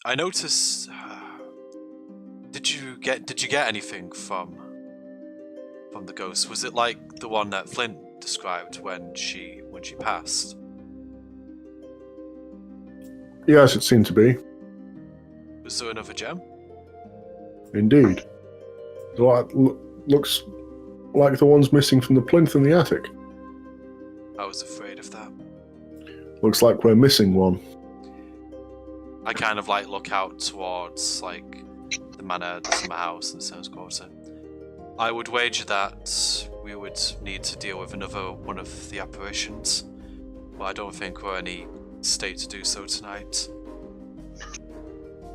I noticed. Did you get anything from the ghost? Was it like the one that Flint described when she passed? Yes, it seemed to be. Was there another gem? Indeed. Looks like the ones missing from the plinth in the attic. I was afraid of that. Looks like we're missing one. I kind of like look out towards like the manor, the summer house, and the Sen's Quarter. I would wager that we would need to deal with another one of the apparitions, but I don't think we're in any state to do so tonight.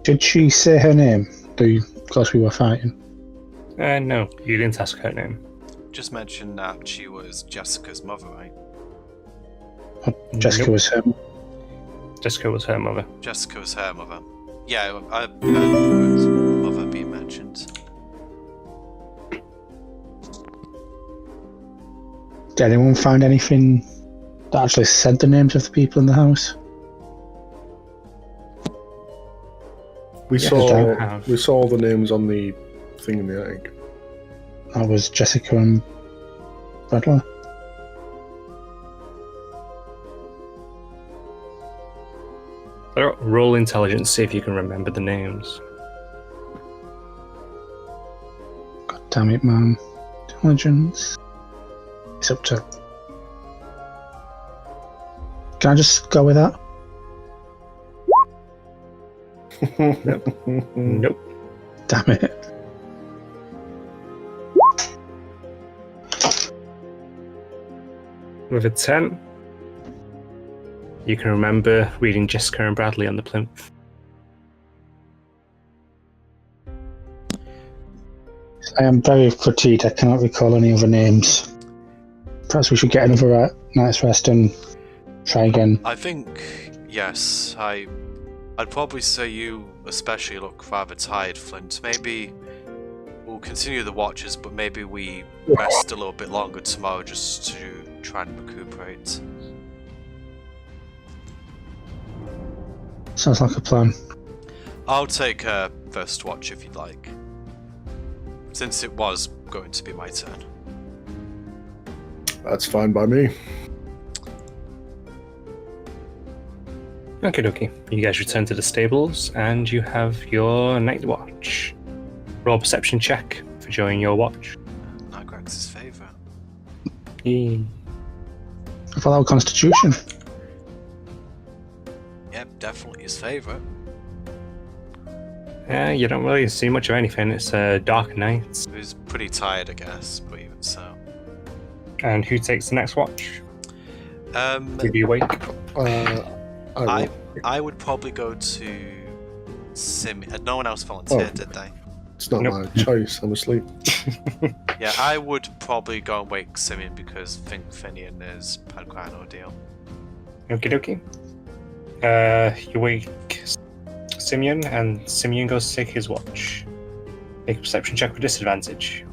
Did she say her name? Because we were fighting. No, you didn't ask her name. Just mentioned that she was Jessica's mother, right? Jessica was her. Jessica was her mother. Jessica was her mother. Yeah, I heard the words mother being mentioned. Did anyone find anything that actually said the names of the people in the house? We saw the names on the thing in the attic. That was Jessica and Bradley. Roll intelligence, see if you can remember the names. God damn it, man. Intelligence. It's up to... Can I just go with that? Nope. Damn it. With a 10, you can remember reading Jessica and Bradley on the plinth. I am very fatigued. I cannot recall any other names. Perhaps we should get another night's rest and try again. I think, yes. I'd probably say you especially look rather tired, Flint. Maybe we'll continue the watches, but maybe we rest a little bit longer tomorrow just to try and recuperate. Sounds like a plan. I'll take first watch if you'd like, since it was going to be my turn. That's fine by me. Okie dokie. You guys return to the stables and you have your night watch. Roll a perception check for joining your watch. Nigrax's favourite. I thought that was Constitution. Yep, definitely his favourite. Yeah, you don't really see much of anything. It's a dark night. He was pretty tired, I guess, but even so. And who takes the next watch? Did you wake? I would probably go to Simeon. No one else volunteered, did they? It's not my choice, I'm asleep. Yeah, I would probably go and wake Simeon because I think Finian has had quite an ordeal. Okie dokie. You wake Simeon, and Simeon goes to take his watch. Make a perception check with disadvantage.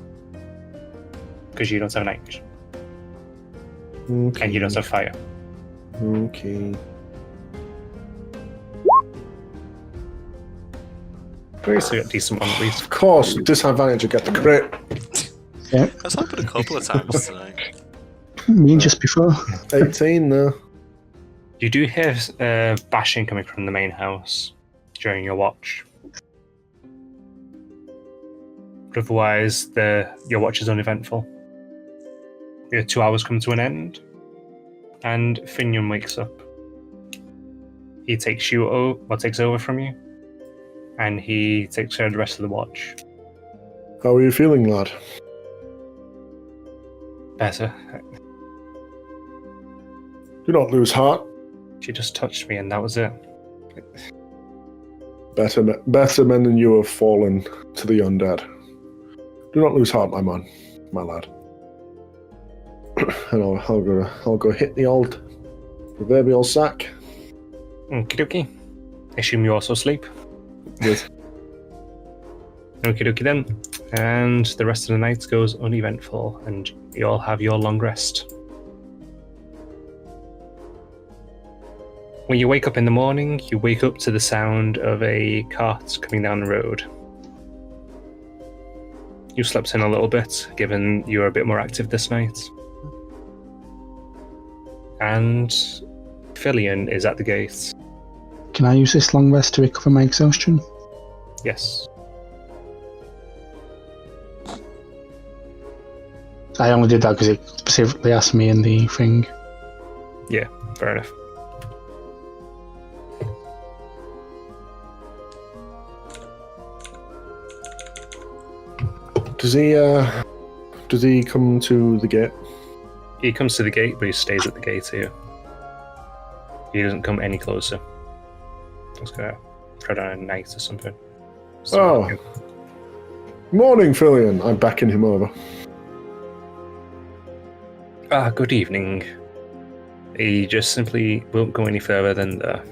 Because you don't have night vision. Okay. And you don't have fire. Okay. So you got a decent one at least. Of course, disadvantage, I get the crit. Yeah. That's happened a couple of times tonight. Me just before. 18 now. You do hear bashing coming from the main house during your watch. But otherwise, your watch is uneventful. Your 2 hours come to an end, and Finian wakes up. He takes over from you, and he takes care of the rest of the watch. How are you feeling, lad? Better. Do not lose heart. She just touched me, and that was it. Better men than you have fallen to the undead. Do not lose heart, my man, my lad. And I'll go hit the old proverbial sack. Okie dokie. Assume you also sleep. Yes. Okie dokie then. And the rest of the night goes uneventful, and you all have your long rest. When you wake up in the morning, you wake up to the sound of a cart coming down the road. You slept in a little bit, given you were a bit more active this night. And Fillion is at the gate. Can I use this long rest to recover my exhaustion? Yes. I only did that because it specifically asked me in the thing. Yeah, fair enough. Does he come to the gate? He comes to the gate, but he stays at the gate here. He doesn't come any closer. I was gonna tread on a knight or something. Oh. Morning, Fillion. I'm backing him over. Good evening. He just simply won't go any further than the...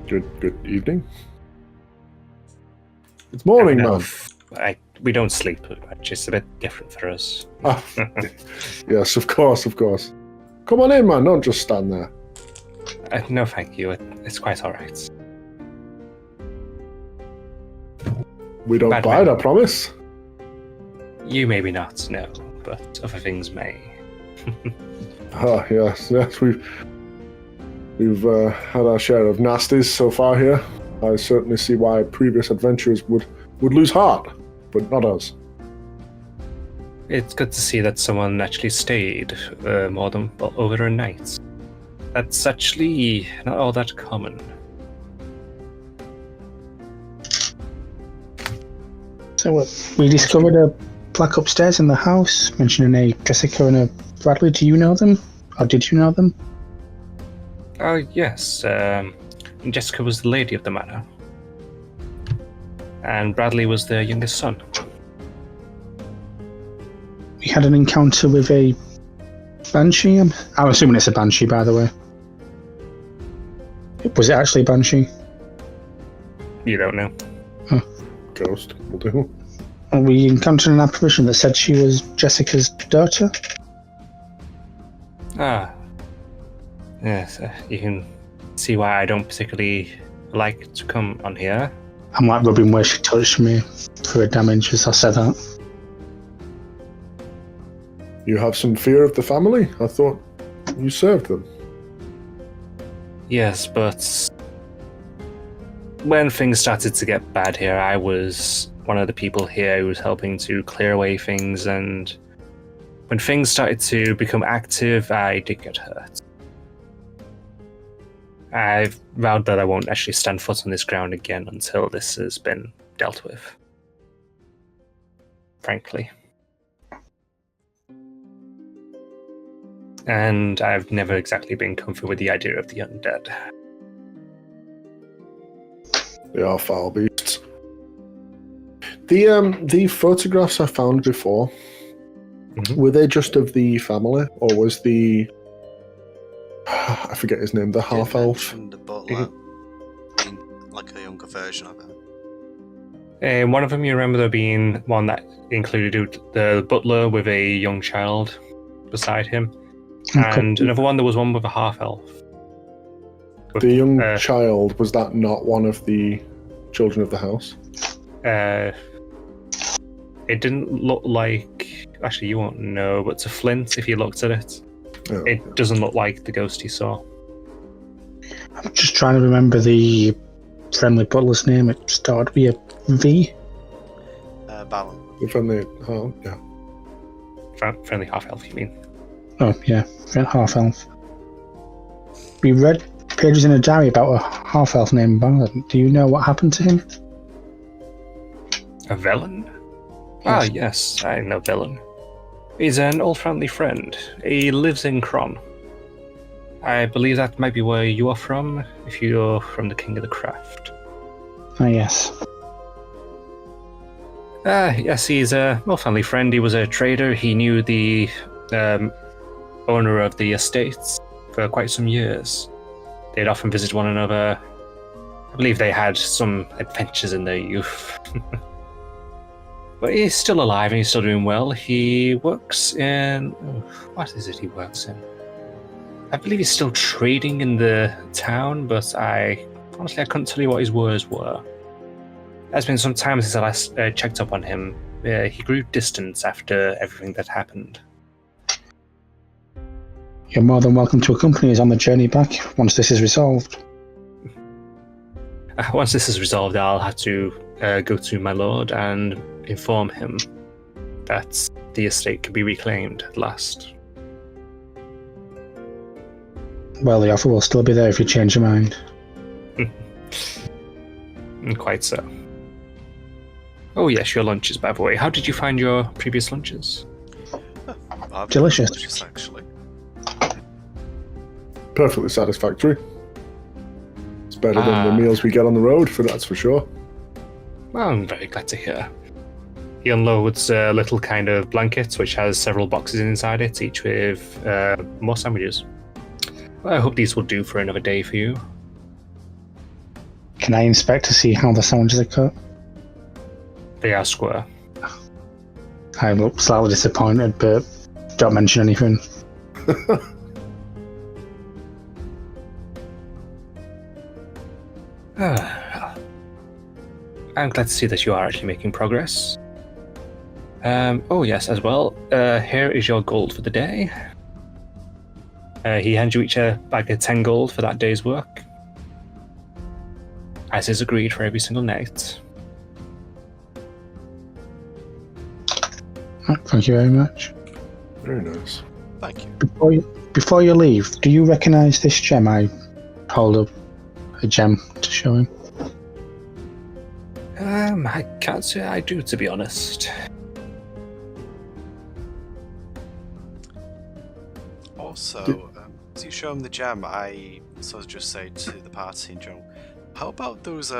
Good evening. It's morning, man. We don't sleep, which is a bit different for us. Ah, yes, of course. Come on in, man. Don't just stand there. No, thank you. It's quite alright. We don't Bad bite, man. I promise. You maybe not, no, but other things may. Ah, yes. We've had our share of nasties so far here. I certainly see why previous adventurers would lose heart, but not us. It's good to see that someone actually stayed more than over a night. That's actually not all that common. So we discovered a plaque upstairs in the house mentioning a Jessica and a Bradley. Do you know them? Or did you know them? Oh, yes. Jessica was the lady of the manor. And Bradley was their youngest son. We had an encounter with a banshee. I'm assuming it's a banshee, by the way. Was it actually a banshee? You don't know. Ghost will do. And we encountered an apparition that said she was Jessica's daughter. Ah. Yes, you can see why I don't particularly like to come on here. I'm like rubbing where she touched me for her damage as I said that. You have some fear of the family? I thought you served them. Yes, but when things started to get bad here, I was one of the people here who was helping to clear away things, and when things started to become active, I did get hurt. I've vowed that I won't actually stand foot on this ground again until this has been dealt with. Frankly. And I've never exactly been comfortable with the idea of the undead. They are foul beasts. The photographs I found before, were they just of the family, or was the I forget his name, the half elf? The butler, like a younger version of it. One of them, you remember there being one that included the butler with a young child beside him, and another one, there was one with a half elf. The young child, was that not one of the children of the house? It didn't look like... Actually, you won't know, but to Flint, if you looked at it, it doesn't look like the ghost he saw. I'm just trying to remember the friendly butler's name. It started with a V. Balan. The friendly, yeah. Friendly half-elf, you mean? Oh, yeah, half-elf. We read pages in a diary about a half-elf named Balan. Do you know what happened to him? A Velen? Yes. Ah, yes, I know Velen. He's an old friendly friend. He lives in Kron. I believe that might be where you are from, if you're from the King of the Craft. Ah, yes. Yes, he's a old family friend. He was a trader. He knew the owner of the estates for quite some years. They'd often visit one another. I believe they had some adventures in their youth. But he's still alive and he's still doing well. He works in... what is it he works in? I believe he's still trading in the town, but honestly I couldn't tell you what his words were. It's been some time since I last checked up on him. He grew distant after everything that happened. You're more than welcome to accompany us on the journey back once this is resolved. Once this is resolved, I'll have to go to my lord and inform him that the estate can be reclaimed at last. Well, the offer will still be there if you change your mind. Quite so. Oh yes, your lunches, by the way. How did you find your previous lunches? Delicious. Actually. Perfectly satisfactory. It's better than the meals we get on the road, that's for sure. Well, I'm very glad to hear. He unloads a little kind of blanket which has several boxes inside it, each with more sandwiches. Well, I hope these will do for another day for you. Can I inspect to see how the sandwiches are cut? They are square. I look slightly disappointed, but don't mention anything. I'm glad to see that you are actually making progress. Oh yes, as well. Here is your gold for the day. He hands you each a bag of 10 gold for that day's work, as is agreed for every single night. Thank you very much. Very nice. Thank you. Before you leave, do you recognise this gem? I hold up a gem to show him. I can't say I do, to be honest. Also, as you show him the gem, I sort of just say to the party in general, how about those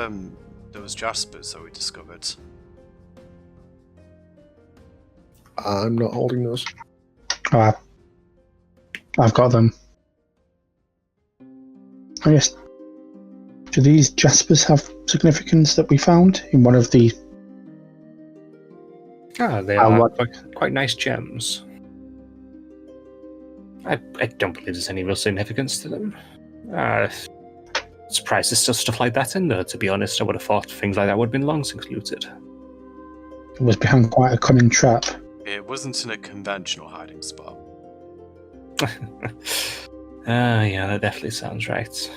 jaspers that we discovered? I'm not holding those. Oh, I've got them. Oh yes. Do these jaspers have significance that we found in one of the... They are quite nice gems. I don't believe there's any real significance to them. Surprised there's still stuff like that in there, to be honest. I would have thought things like that would have been long since looted. It was behind quite a cunning trap. It wasn't in a conventional hiding spot. Yeah, that definitely sounds right.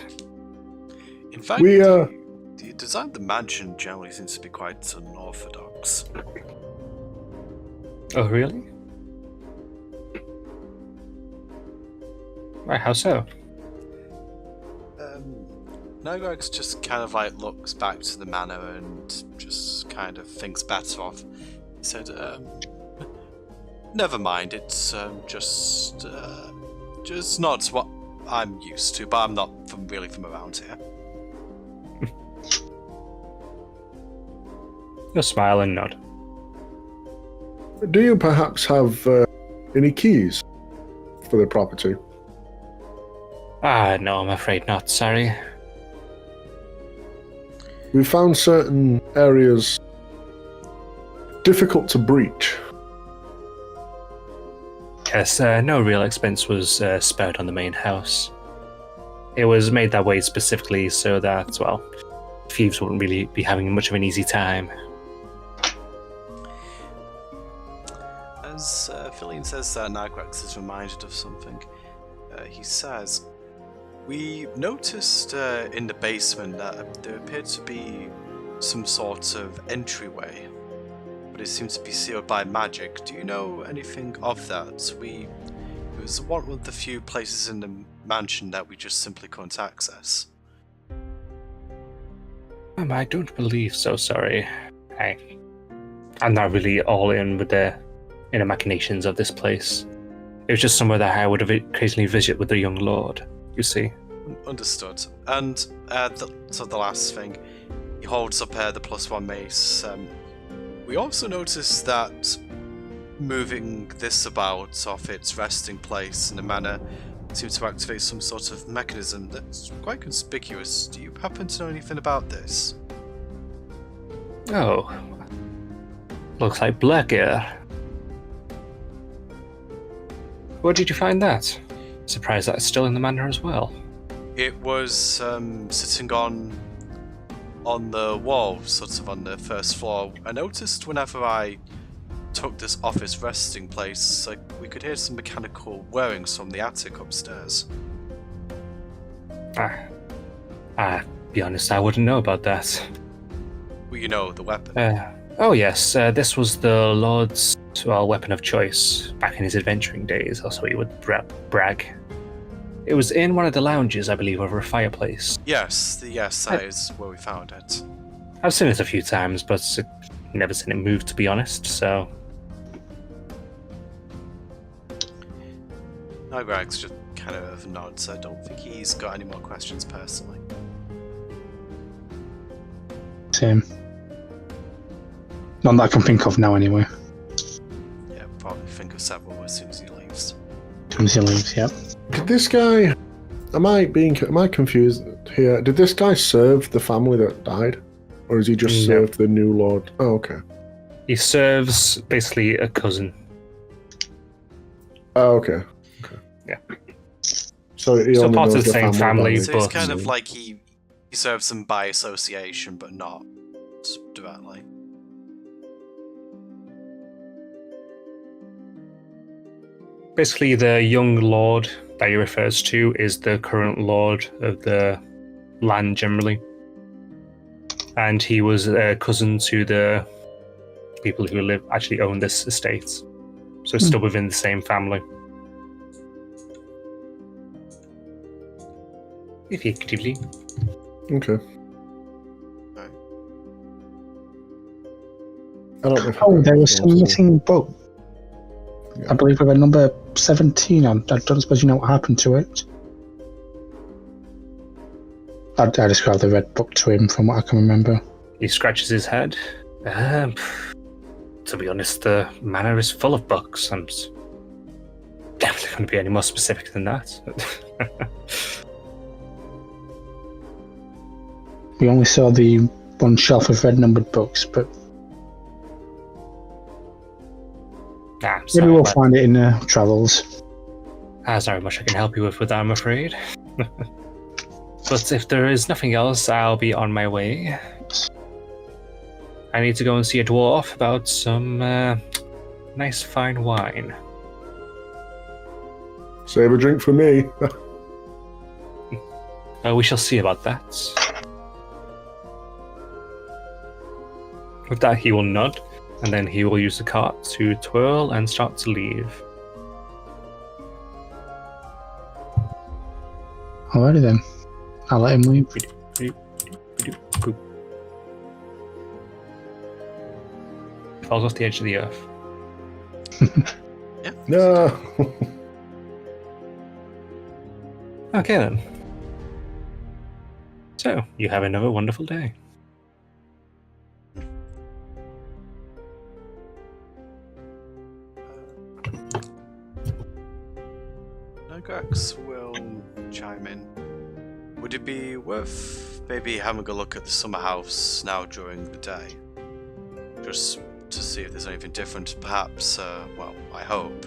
In fact, We, the design of the mansion generally seems to be quite unorthodox. Oh, really? Why, how so? Neros just kind of like looks back to the manor and just kind of thinks better of. He said, never mind, it's just not what I'm used to, but I'm not really from around here. You'll smile and nod. Do you perhaps have any keys for the property? No, I'm afraid not, sorry. We found certain areas difficult to breach. Yes, no real expense was spared on the main house. It was made that way specifically so that, well, thieves wouldn't really be having much of an easy time. As Philian says that, Nagrex is reminded of something. He says, we noticed in the basement that there appeared to be some sort of entryway, but it seems to be sealed by magic. Do you know anything of that? It was one of the few places in the mansion that we just simply couldn't access. I don't believe so, sorry. I'm not really all in with the inner machinations of this place. It was just somewhere that I would have occasionally visit with the young lord, you see. Understood. And the last thing, he holds up the +1 mace. We also noticed that moving this about off its resting place in a manner seems to activate some sort of mechanism that's quite conspicuous. Do you happen to know anything about this? Oh. Looks like black air. Where did you find that? Surprised that's still in the manor as well. It was sitting on the wall, sort of on the first floor. I noticed whenever I took this office resting place, like, we could hear some mechanical whirrings from the attic upstairs. Be honest, I wouldn't know about that. Well, you know, the weapon. Oh yes, this was the Lord's weapon of choice back in his adventuring days. That's what he would brag. It was in one of the lounges, I believe, over a fireplace. Yes, that is where we found it. I've seen it a few times, but never seen it move, to be honest, so... No, Greg's just kind of nods. I don't think he's got any more questions personally. Same. None that I can think of now, anyway. Yeah, probably think of several as soon as he leaves. As soon as he leaves, yep. Did this guy... Am I confused here? Did this guy serve the family that died? Or is he just No. served the new lord? Oh, okay. He serves basically a cousin. Oh, okay. Yeah. So he So only part of knows the same family, that So it's but- kind of like he serves them by association, but not directly. Basically, the young lord that he refers to is the current lord of the land generally. And he was a cousin to the people who actually own this estate. So it's still within the same family. Effectively. Okay. I don't know if Oh, there was some also- missing book. Yeah. I believe with a number 17 on. I don't suppose you know what happened to it. I described the red book to him from what I can remember. He scratches his head. To be honest, the manor is full of books. I'm definitely going to be any more specific than that. We only saw the one shelf of red numbered books, but maybe we'll find it in travels. There's not much I can help you with that, I'm afraid. But if there is nothing else, I'll be on my way. I need to go and see a dwarf about some nice fine wine. Save a drink for me. We shall see about that. With that, he will nod, and then he will use the cart to twirl and start to leave. Alrighty then. I'll let him leave. Falls off the edge of the earth. No. Okay then. So, you have another wonderful day. Nograx will chime in. Would it be worth maybe having a look at the summer house now during the day? Just to see if there's anything different. Perhaps, well, I hope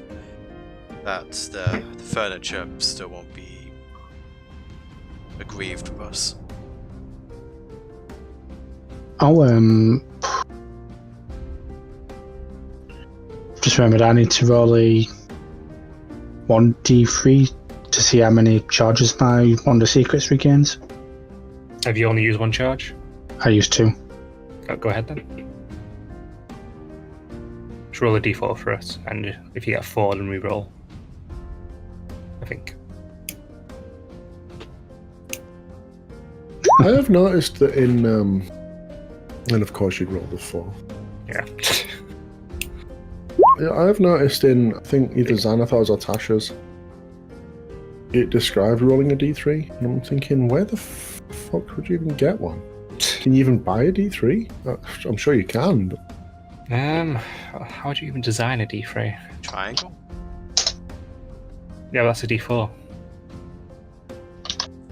that the furniture still won't be aggrieved with us. Oh, just remembered I need to roll a 1d3 to see how many charges my Wonder Secrets regains. Have you only used one charge? I used 2. Go ahead then. Just roll a d4 for us, and if you get 4, then re-roll. I think. I have noticed that in and of course you'd roll the 4. Yeah. Yeah, I have noticed in, I think either Xanathar's or Tasha's, it described rolling a d3, and I'm thinking, where the fuck would you even get one? Can you even buy a d3? I'm sure you can, but... How would you even design a d3? Triangle? Yeah, that's a d4.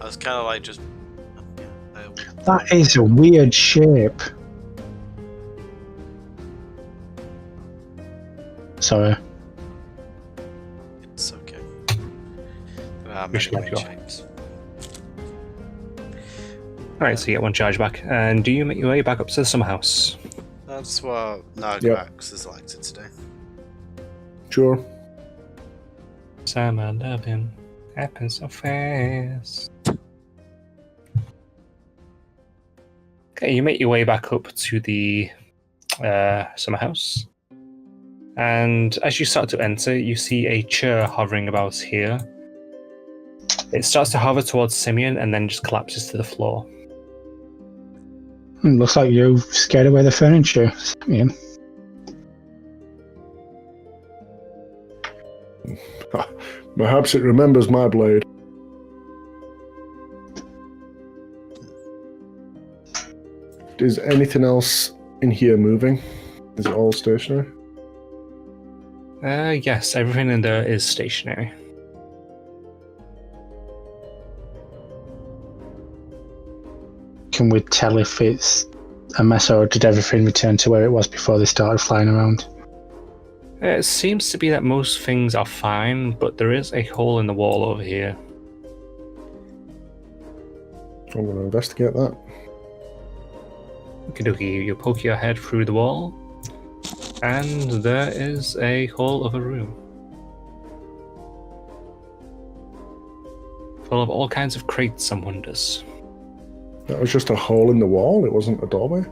I was kind of like just... That is a weird shape. Sorry. It's okay. We should anyway, let you off. James. Alright, so you get one charge back. And do you make your way back up to the summer house? That's what Nagrax has elected to do. Sure. Summer loving happens so fast. Okay, you make your way back up to the summer house. And as you start to enter, you see a chair hovering about here. It starts to hover towards Simeon and then just collapses to the floor. Looks like you scared away the furniture, Simeon. Perhaps it remembers my blade. Is anything else in here moving? Is it all stationary? Yes, everything in there is stationary. Can we tell if it's a mess or did everything return to where it was before they started flying around? It seems to be that most things are fine, but there is a hole in the wall over here. I'm going to investigate that. Okie you poke your head through the wall, and there is a hole of a room. Full of all kinds of crates and wonders. That was just a hole in the wall, it wasn't a doorway?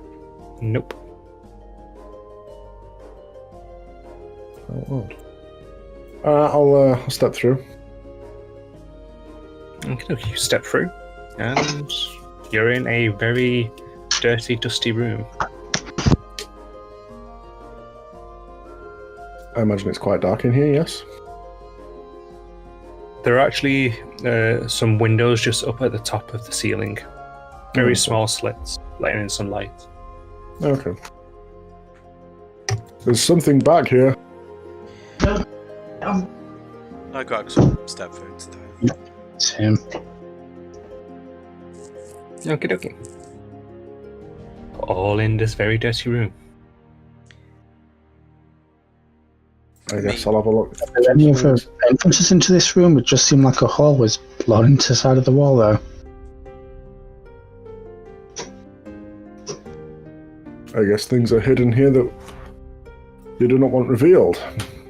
Nope. Oh, odd. I'll step through. Okay, you step through, and you're in a very dirty, dusty room. I imagine it's quite dark in here, yes? There are actually some windows just up at the top of the ceiling. Very small slits, letting in some light. Okay. There's something back here. Nagrax will step through into the... It's him. Okie dokie. All in this very dirty room. I guess I'll have a look. Are there any other entrances into this room? It just seemed like a hall was blown into the side of the wall, though. I guess things are hidden here that you do not want revealed.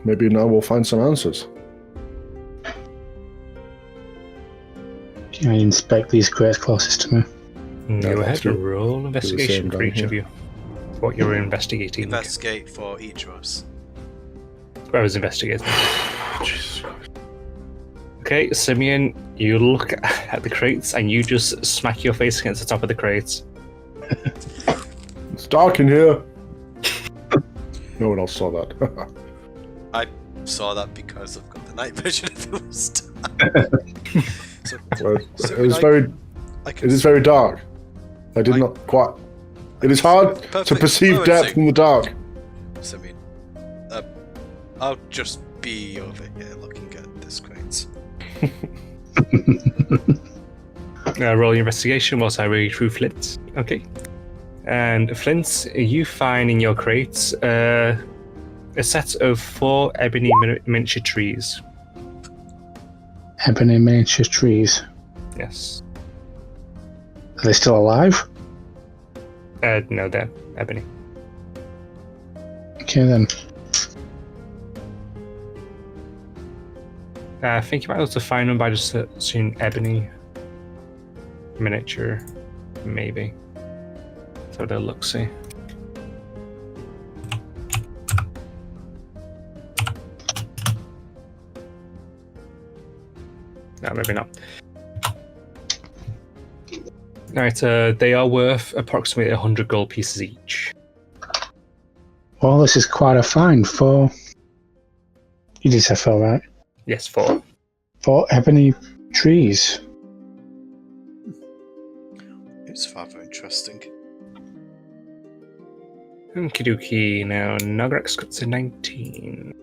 Maybe now we'll find some answers. Can I inspect these crates closest to me? Go ahead that's true. and roll investigation down for each here. of you. What you're investigating. Investigate for each of us. Whoever's investigating. Jesus Christ. Okay, Simeon, you look at the crates and you just smack your face against the top of the crates. It's dark in here. No one else saw that. I saw that because I've got the night vision if it was dark. Well, So it was I can It is very dark. I did not quite. It is hard to Perfect. perceive Fluency. depth in the dark. So, I mean, I'll just be over here looking at this crate. Roll your investigation whilst I read through Flint. Okay. And Flint, you find in your crates a set of 4 ebony miniature trees. Ebony miniature trees. Yes. Are they still alive? No, they're ebony. Okay then. I think you might be able to find them by just seeing ebony miniature, maybe. So they'll look, see. No, maybe not. Alright, they are worth approximately 100 gold pieces each. Well, this is quite a find for... You did say 4, right? Yes, 4. 4 ebony trees. It's rather interesting. Okie dokie, now Nagrax got to 19.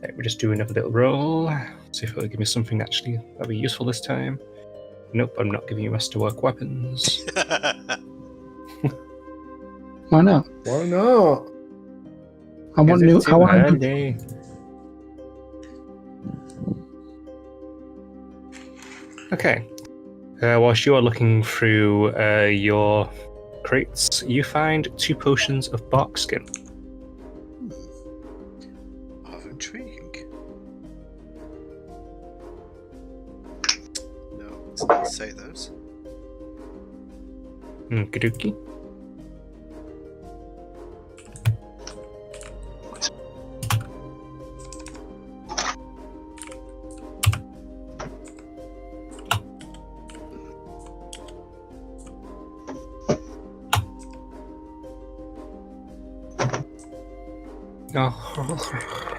Right, we'll just do another little roll. See if it'll give me something actually that'll be useful this time. Nope, I'm not giving you masterwork weapons. Why not? Why not? I want new. I want. early. Okay. Whilst you are looking through your crates, you find 2 potions of bark skin. How intriguing. No, let's not say those. Okey-dokey.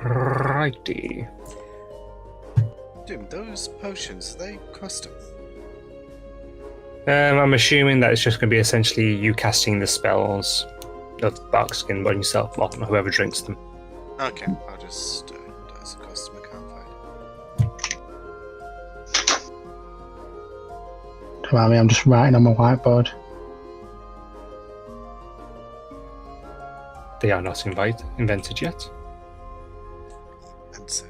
Alrighty. Doom, those potions, are they custom? I'm assuming that it's just going to be essentially you casting the spells of bark skin on yourself, or whoever drinks them. Okay, I'll just that's a custom I can't find. Don't worry, I'm just writing on my whiteboard. They are not invented yet. And so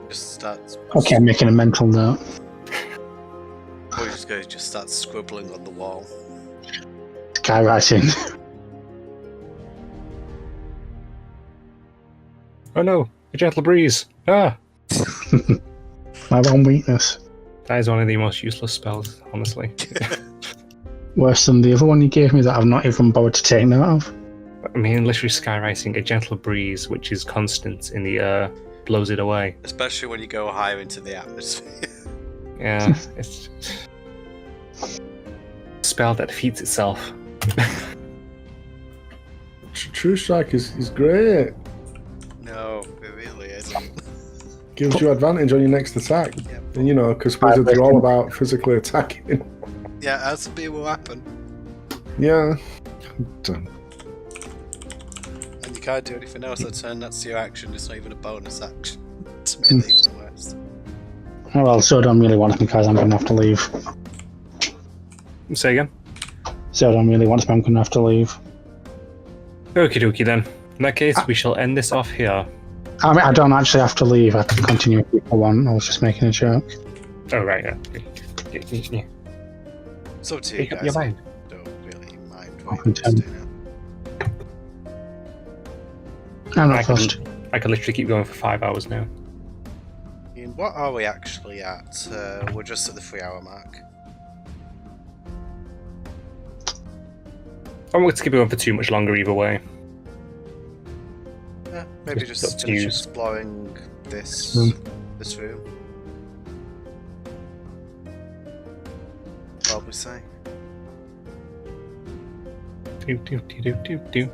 just start. Okay, I'm making a mental note. Or you just start scribbling on the wall. Skywriting. Oh no, a gentle breeze! Ah! My one weakness. That is one of the most useless spells, honestly. Worse than the other one you gave me that I've not even bothered to take note of. I mean, literally skywriting, a gentle breeze, which is constant in the air, blows it away. Especially when you go higher into the atmosphere. Yeah, it's a spell that defeats itself. True Strike is great. No, it really isn't. Gives you advantage on your next attack. Yeah, And you know, because wizards are all about physically attacking. yeah, that's what will happen. Yeah. Done. And you can't do anything else that turn, that's your action, it's not even a bonus action. It's really even worse. Oh, well, so I don't really want it because I'm going to have to leave. Say again? So I don't really want to, I'm going to have to leave. Okie dokie then. In that case, we shall end this off here. I mean, I don't actually have to leave. I can continue if people want. I was just making a joke. Oh, right, yeah. Yeah. It's up to you Make up guys. your mind. Don't really mind I'll what you guys do now. I'm I not fussed. could literally keep going for 5 hours now. Ian, what are we actually at? We're just at the 3-hour mark. I won't keep going for too much longer either way. Yeah, maybe Just just up to finish you. exploring this this room. Probably say. Do.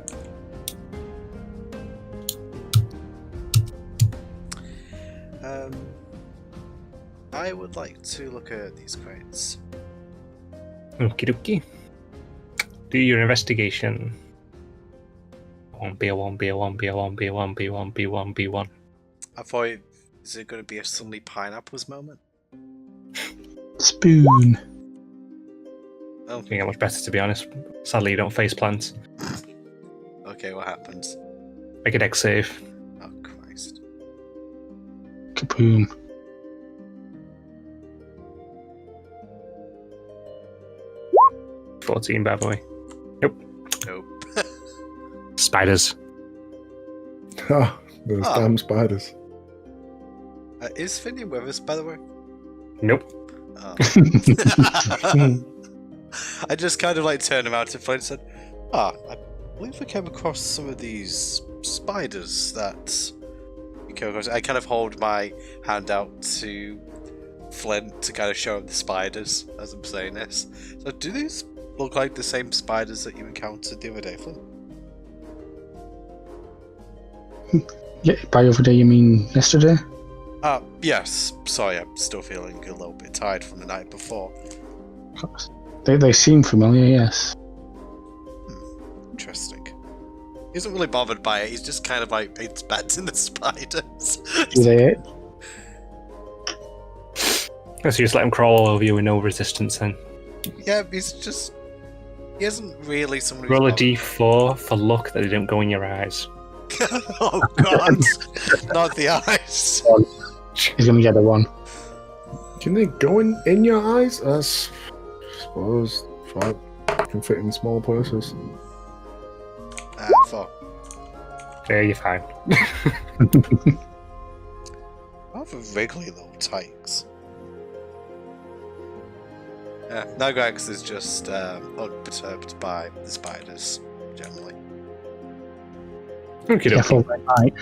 I would like to look at these crates. Okie dokie. Do your investigation. B1. I thought, is it going to be a suddenly pineapples moment? Spoon. Oh, I think how much better, to be honest. Sadly, you don't face plants. okay, what happens? Make a dex save. Oh, Christ. Kaboom. $14, by the way. Nope. Spiders. Ah, those Ah. damn spiders. Is Finian with us, by the way? Nope. Oh. I just kind of like turned around to Flint and said, I believe we came across some of these spiders that we came across. I kind of hold my hand out to Flint to kind of show him the spiders as I'm saying this. So do these look like the same spiders that you encountered the other day, Flint? Yeah, by other day you mean yesterday? Yes. Sorry, I'm still feeling a little bit tired from the night before. They seem familiar, yes. Interesting. He isn't really bothered by it, he's just kind of like inspecting the spiders. Do they? So you just let him crawl all over you with no resistance then. Yeah, he's just... He isn't really someone who's Roll a bothered. d4 for luck that they don't go in your eyes. Oh god! Not the eyes! He's gonna get the one. Can they go in your eyes? I suppose fuck, can fit in small places. 4. Yeah, you're fine. Rather wriggly little tykes. Nagrex is just unperturbed by the spiders, generally. Okay, Careful, red light.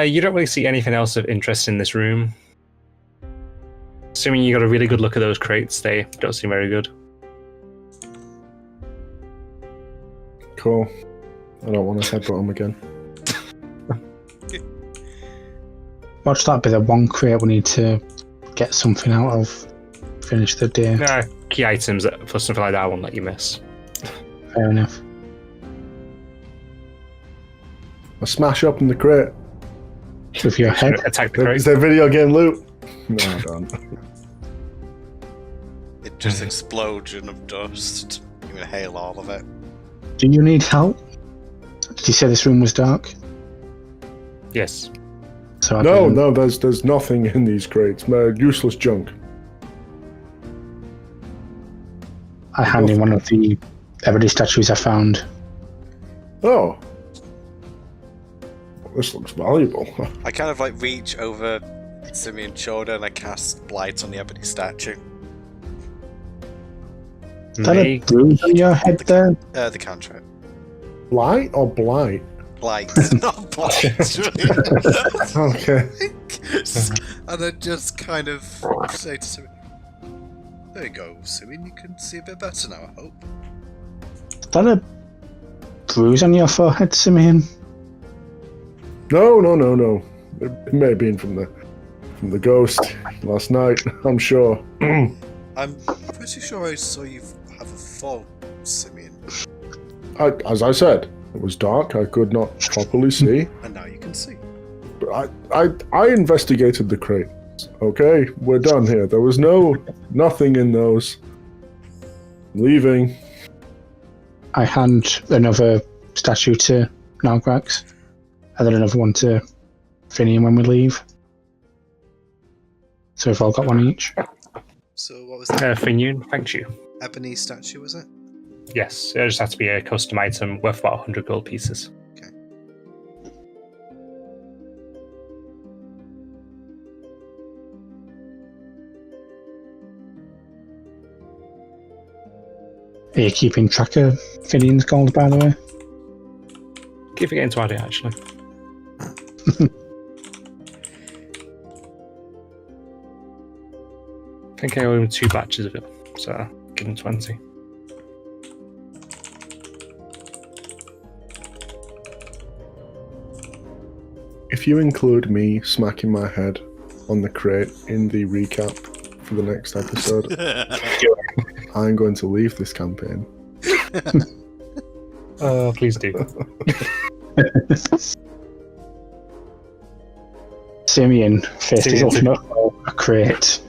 You don't really see anything else of interest in this room. Assuming you got a really good look at those crates, they don't seem very good. Cool. I don't want to headbutt them again. Watch that be the one crate we need to get something out of. Finish the day. Key items for something like that I won't let you miss. Fair enough. I smash up in the crate. With your head. Attack the crate. Is there video game loot? No, I don't. It just explosion of dust. You inhale all of it. Do you need help? Did you say this room was dark? Yes. So I No, didn't- no, there's nothing in these crates. Useless junk. I hand in one of the ebony statues I found. Oh. This looks valuable. I kind of like reach over Simeon's shoulder and I cast blight on the ebony statue. Is that a May bruise on your head there? The cantrip. Light or blight? Blight, not blight. Okay. And I just kind of say to Simeon, there you go, Simeon, you can see a bit better now, I hope. Is that a bruise on your forehead, Simeon? No. It may have been from the ghost last night, I'm sure. I'm pretty sure I saw you have a fall, Simeon. As I said, it was dark, I could not properly see. And now you can see. But I investigated the crate. Okay, we're done here. There was nothing in those. Leaving. I hand another statue to Nalgrax, and then another one to Finian when we leave. So we've all got one each. So what was that? Finian, thank you. Ebony statue, was it? Yes, it just has to be a custom item worth about 100 gold pieces. Okay. Are you keeping track of Finian's gold, by the way? Keep forgetting to add it, actually. I think I owe him 2 batches of it, so I'll give him 20. If you include me smacking my head on the crate in the recap for the next episode, I'm going to leave this campaign. Oh, please do. Simeon faced his Simeon ultimate foe, a crate.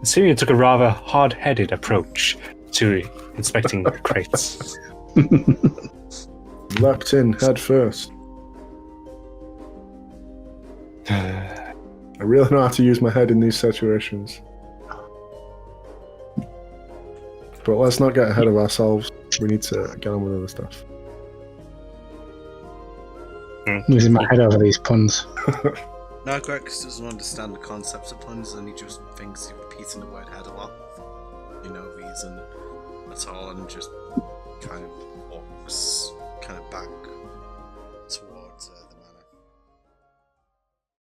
Simeon took a rather hard-headed approach to inspecting the crates. Leapt in head first. I really know how to use my head in these situations. But let's not get ahead of ourselves. We need to get on with other stuff. Losing my head over these puns. Nagrex doesn't understand the concept of puns and he just thinks he's repeating the word head a lot. For no reason at all, and just kind of walks